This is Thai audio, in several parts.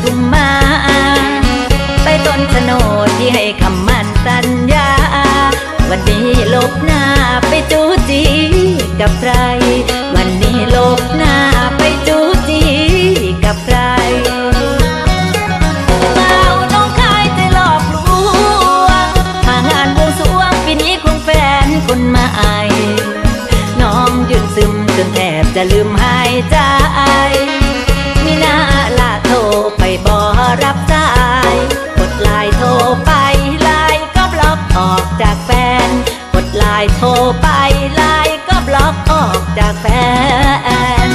ทุมมาไปต้นโฉนดที่ให้คำมั่นสัญญาวันนี้ลบหน้าไปจู้จีกับใครวันนี้ลบหน้าไปจู้จีกับใครเมาน้องคายใจหลอกลวงมางานบวงสรวงปีนี้ควงแฟนคนใหม่น้องยืนซึมจนแทบจะลืมหายใจมีหน้าละโทรไปบ่รับสายกดไลน์โทรไปไลน์ก็บล็อกออกจากแฟนกดไลน์โทรไปไลน์ก็บล็อกออกจากแฟน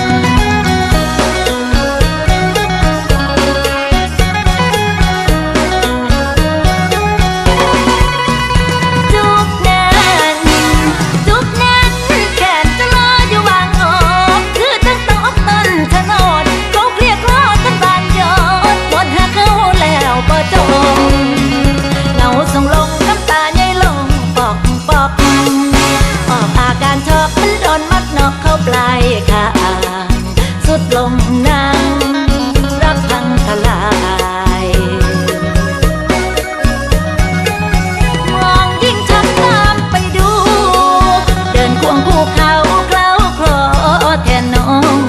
ปลายข้างสุดลงนั่งรักพังทลายมองยิ่งช้ำตามไปดูเดินควงคู่เขาเคล้าคลอแทนน้อง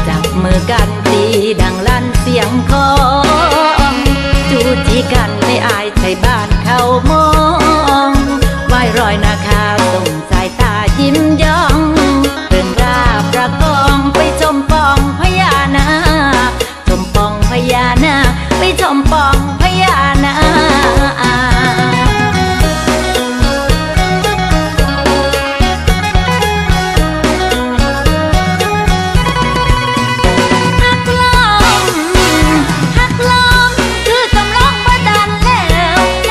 จับมือกันตีดังลั่นเสียงของจูจีกันไม่อายใช่บ้านเขามองไหวรอยนาคาส่งสายตายิ้มย่องประกองไปชมปองพญานาคชมปองพญานาคไปชมปองพญานาคหักลมคือกำลังมาดันแล้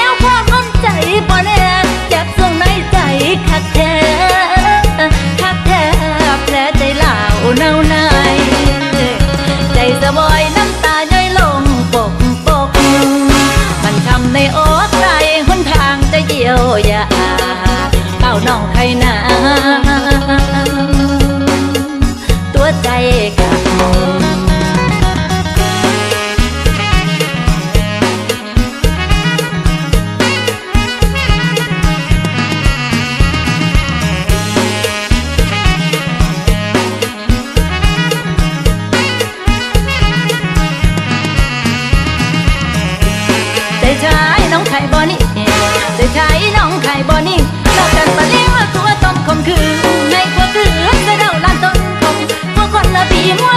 วความมั่นใจบ่แน่เจ็บส่วงในใจคักแท้แผลใจเหล่าเน่าในใจสะบอยน้ำตาย่อยลงปกมันทำในอกใครหนทางจะเยียวยาเป้าน้องใครนาตัวใจกับน้องไข่บอนี่จะใช้น้องไข่บอนี่เรากันปะเลี้ยงแล้วตัวต้มคมคืนในพวกคือจะเดาล้านต้นคมพวกคนละปีมัว